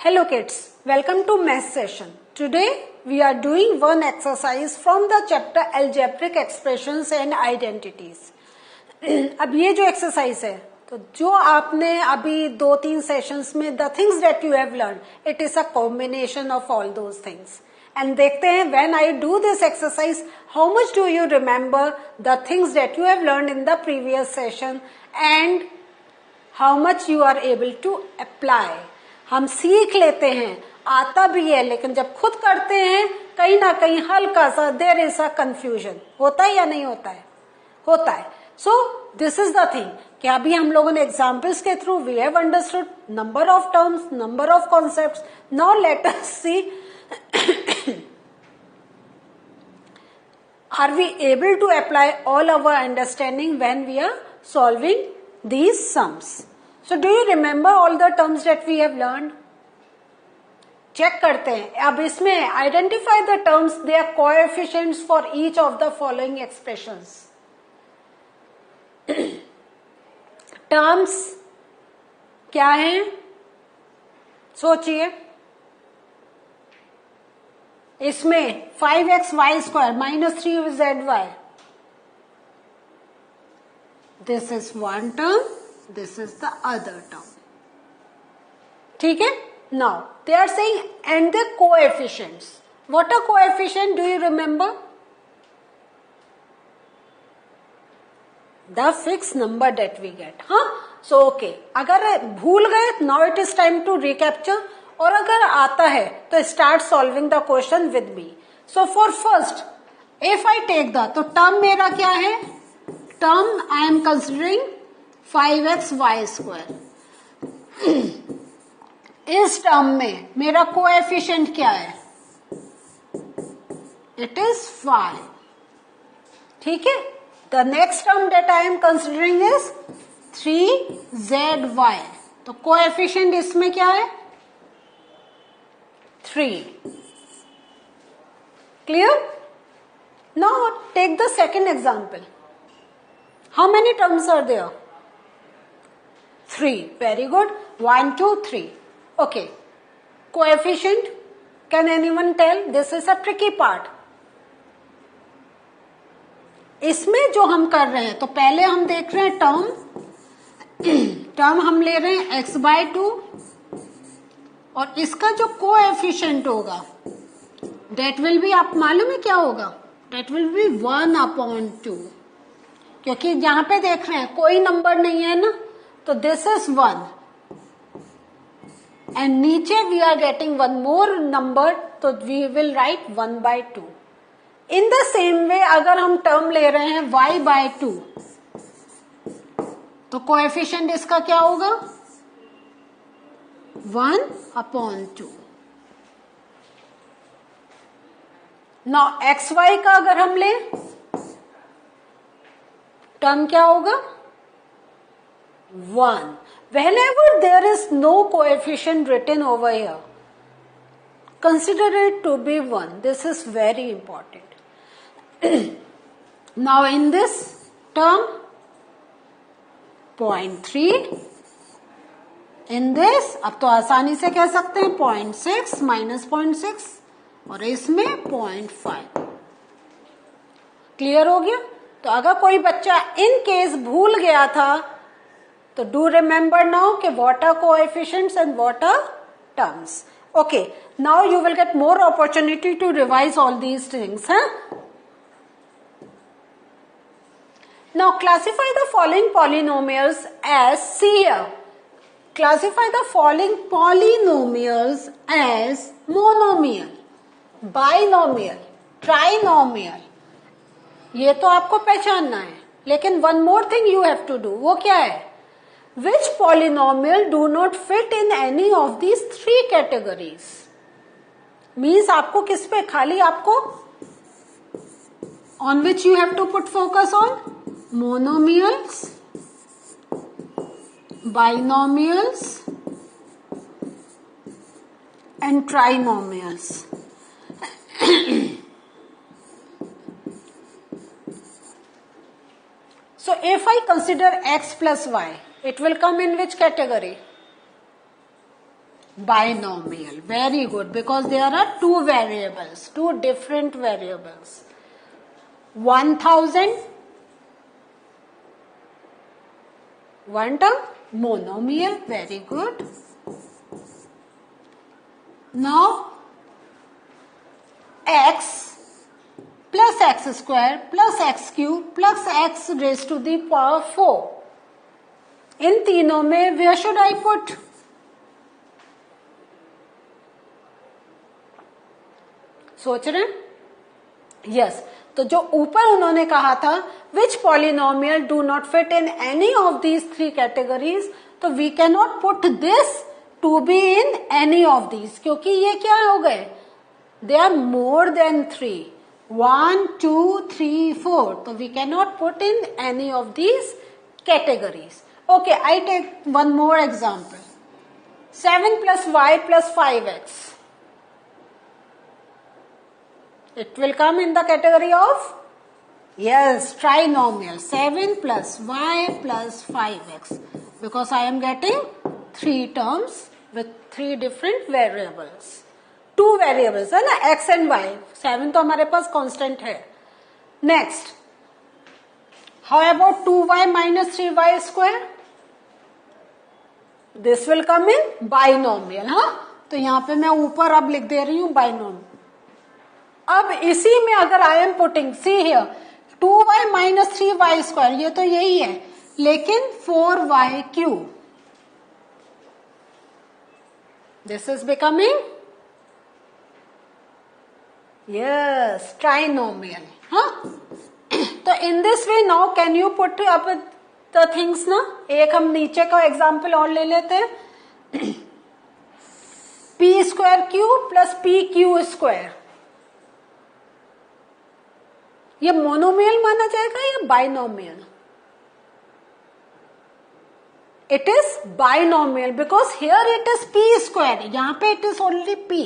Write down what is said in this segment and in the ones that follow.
Hello kids, welcome to math session. Today we are doing one exercise from the chapter Algebraic Expressions and Identities. अब ये जो exercise है तो जो आपने अभी 2-3 सेशंस में the things that you have learned, it is a combination of all those things. And देखते हैं when I do this exercise, how much do you remember the things that you have learned in the previous session and how much you are able to apply. हम सीख लेते हैं, आता भी है, लेकिन जब खुद करते हैं कहीं ना कहीं हल्का सा देयर इज अ कंफ्यूजन. होता है या नहीं होता है? होता है. So this is the thing कि अभी हम लोगों ने एग्जाम्पल्स के through we have understood number of terms, number of concepts. Now let us see are we able to apply all our understanding when we are solving these sums. So do you remember all the terms that we have learned? Check करते हैं. अब इसमें identify the terms, they are coefficients for each of the following expressions. terms क्या हैं? सोचिए. इसमें 5xy² minus 3zy. This is one term, this is the other term. ठीक है? Now, they are saying and the coefficients. What are coefficient? Do you remember? The fixed number that we get. हाँ? So, okay. अगर भूल गए, now it is time to recapture. और अगर आता है तो start solving the question with me. So for first if I take the, तो टर्म मेरा क्या है? Term I am considering 5xy². इस टर्म में मेरा कोएफिशिएंट क्या है? It is 5. ठीक है. The next term that I am considering is 3zy. तो कोएफिशिएंट इसमें क्या है? 3. Clear? Now take the second example. How many terms are there? 3. Very good. 1, 2, 3. Okay. Coefficient. Can anyone tell? This is a tricky part. इसमें जो हम कर रहे हैं तो पहले हम देख रहे हैं टर्म हम ले रहे हैं x/2 और इसका जो कोएफिशिएंट होगा डेट विल बी, आप मालूम है क्या होगा? That will be 1/2. क्योंकि जहां पे देख रहे हैं कोई नंबर नहीं है ना, तो दिस इज 1 एंड नीचे we are getting one more number, तो we will write 1/2. In the same way अगर हम टर्म ले रहे हैं y/2 तो कोएफिशिएंट इसका क्या होगा? 1/2. Now xy का अगर हम ले टर्म क्या होगा? 1. Whenever there is no coefficient written over here, consider it to be 1. This is very important. Now in this term 0.3, in this अब तो आसानी से कह सकते हैं 0.6 माइनस 0.6 और इसमें 0.5. क्लियर हो गया? तो अगर कोई बच्चा इन केस भूल गया था तो डू रिमेम्बर नाउ कि what are coefficients and what are terms. Okay, now you will get more opportunity to revise all these things. Now classify the following polynomials as, see here, classify the following polynomials as monomial, binomial, trinomial. ये तो आपको पहचानना है, लेकिन one more thing you have to do. वो क्या है? Which polynomial do not fit in any of these 3 categories? Means आपको किस पे, खाली आपको on which you have to put focus on? Monomials, binomials and trinomials. So if I consider x plus y, it will come in which category? binomial. Very good, because there are two variables, two different variables. 1000, one term, monomial. Very good. Now x plus x square plus x cube plus x raised to the power 4. इन तीनों में where should I put? सोच रहे हैं? Yes, तो जो ऊपर उन्होंने कहा था which polynomial do not fit in any of these three categories, तो we can not put this to be in any of these, क्योंकि ये क्या हो गए, दे आर मोर देन 3, 1 2 3 4, तो we can not put in any of these categories. Okay, I take one more example. 7 plus y plus 5x. It will come in the category of, yes, trinomial. 7 plus y plus 5x. Because I am getting 3 terms with 3 different variables. 2 variables है ना, x and y. 7 तो हमारे पास constant है. Next. How about 2y minus 3y square? This will come in binomial. हाँ, तो यहाँ पे मैं ऊपर अब लिख दे रही हूँ binomial. अब इसी में अगर I am putting, see here 2y minus 3y square, ये तो यही है, लेकिन 4y cube, this is becoming, yes, trinomial. हाँ, तो in this way now can you put up the things ना. एक हम नीचे का एग्जाम्पल और ले लेते हैं. P square cube plus P Q square, ये मोनोमियल माना जाएगा या binomial? It is binomial because here it is P square, यहां पे it is only P,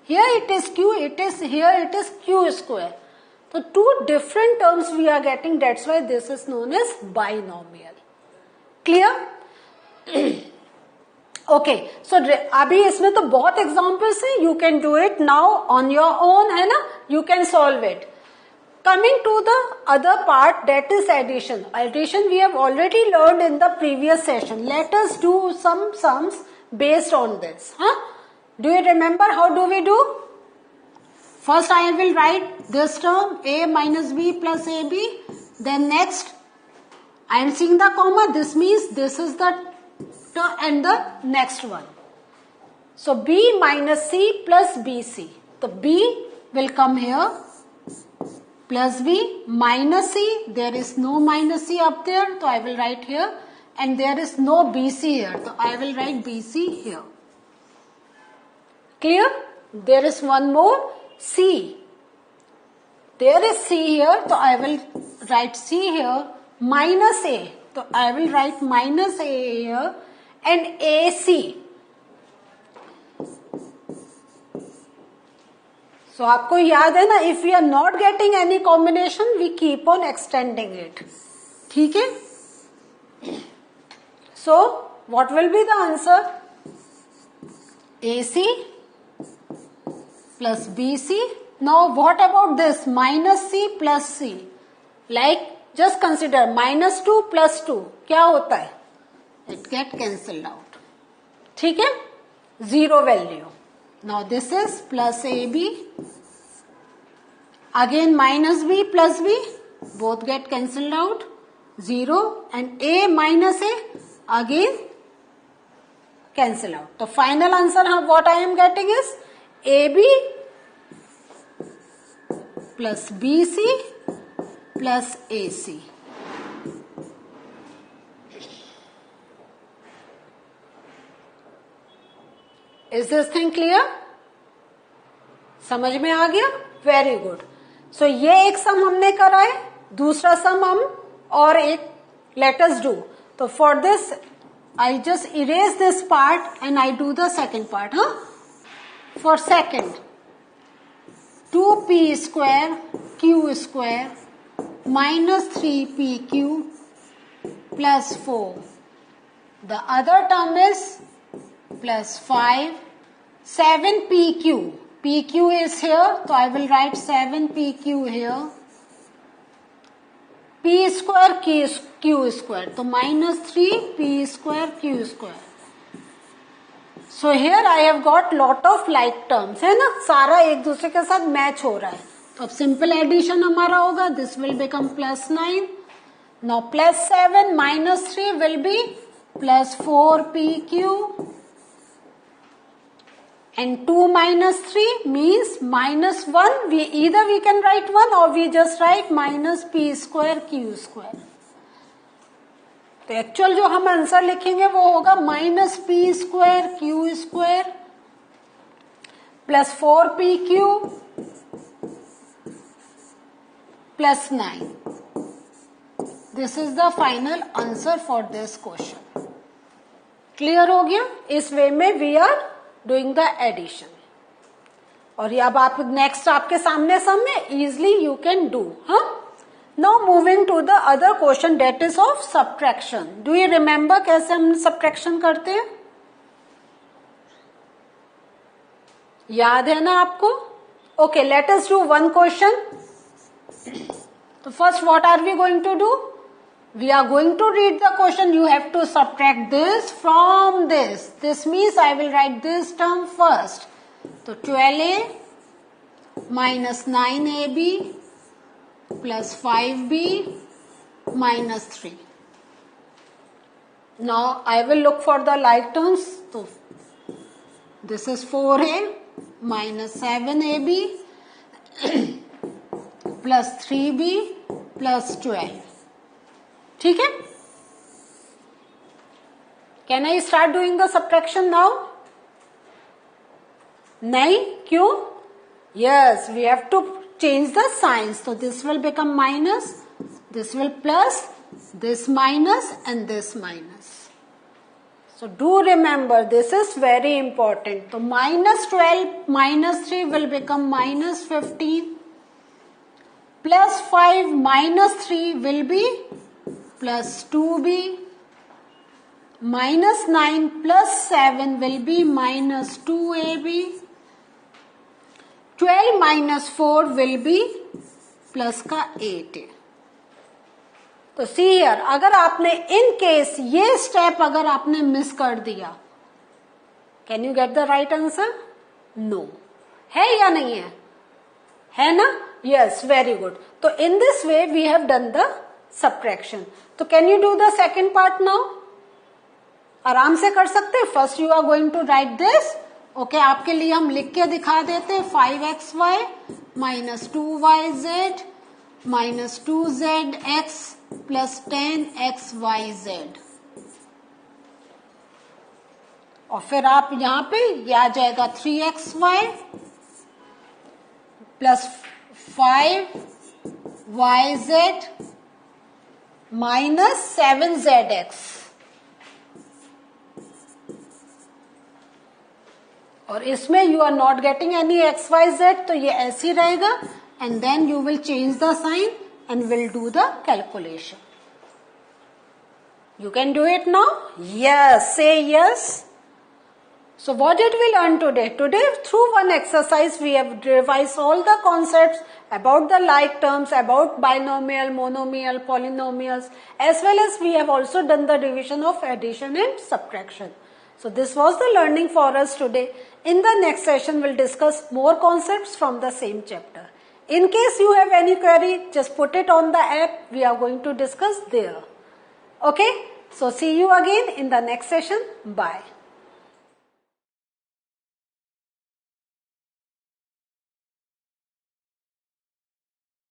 here it is Q, it is here it is Q square. तो two different terms we are getting, that's why this is known as binomial. Clear? Okay, so अभी इसमें तो बहुत examples हैं, you can do it now on your own, है ना, you can solve it. Coming to the other part, that is addition. Addition we have already learned in the previous session. Let us do some sums based on this. Huh? Do you remember how do we do? First I will write this term a minus b plus ab. Then next I am seeing the comma. This means this is the term and the next one. So b minus c plus bc. So b will come here. Plus b minus c, there is no minus c up there, so I will write here, and there is no bc here, so I will write bc here. Clear? There is one more c. There is c here, so I will write c here, minus a, so I will write minus a here, and ac. So आपको याद है ना, if we are not getting any combination we keep on extending it. ठीक है? So what will be the answer? AC plus BC. Now what about this minus C plus C? Like just consider minus 2 plus 2 क्या होता है? It get cancelled out. ठीक है? Zero value. Now this is plus AB, again minus B plus B, both get cancelled out, 0, and A minus A again cancel out. The final answer what I am getting is AB plus BC plus AC. Is this thing clear? समझ में आ गया? Very good. So ये एक सम हमने करा है, दूसरा सम हम और एक let us do. तो for this I just erase this part and I do the second part. For second, 2p square q square minus 3pq plus 4. The other term is plus 5 7pq. pq is here, so I will write 7pq here. p square q square, तो -3p square q square. So here I have got lot of like terms, है ना, सारा एक दूसरे के साथ match हो रहा है. तो अब सिंपल एडिशन हमारा होगा. This will become +9. Now +7 -3 will be +4pq. And 2 minus 3 means -1. We can write 1 or we just write -p square q square. तो एक्चुअल जो हम आंसर लिखेंगे वो होगा -p square q square plus 4pq plus 9. This is the final answer for this question. Clear हो गया? इस way में we are doing the addition. और ये अब आप नेक्स्ट आपके सामने सम में इजिली यू कैन डू. हाँ, now moving to the other question that is of subtraction. Do you remember कैसे हम सब्ट्रैक्शन करते हैं? याद है ना आपको? Okay, let us do one question. तो first what are we going to do? We are going to read the question. You have to subtract this from this. This means I will write this term first. So 12a minus 9ab plus 5b minus 3. Now I will look for the like terms. So this is 4a minus 7ab plus 3b plus 12. ठीक है? Can I start doing the subtraction now? नहीं, क्यों? Yes, we have to change the signs. तो this will become minus, this will plus, this minus and this minus. So do remember, this is very important. तो -12 -3 will become -15 plus 5 -3 will be plus 2b minus 9 plus 7 will be minus 2ab. 12 minus 4 will be plus का 8. तो see here, अगर आपने in case ये step अगर आपने miss कर दिया, can you get the right answer? No. है या नहीं है? है ना? Yes, very good. तो in this way we have done the subtraction. तो can you do the second part now? आराम से कर सकते हैं. First you are going to write this. Okay, आपके लिए हम लिख के दिखा देते हैं. 5xy minus 2yz minus 2zx plus 10xyz. और फिर आप यहां पे ये आ जाएगा 3xy plus 5yz minus 7zx. और इसमें you are not getting any xyz, तो ये ऐसे ही रहेगा. And then you will change the sign and will do the calculation. You can do it now? Yes, say yes. So what did we learn today? Today through one exercise we have revised all the concepts about the like terms, about binomial, monomial, polynomials, as well as we have also done the division of addition and subtraction. So this was the learning for us today. In the next session we'll discuss more concepts from the same chapter. In case you have any query, just put it on the app. We are going to discuss there. Okay? So see you again in the next session. Bye.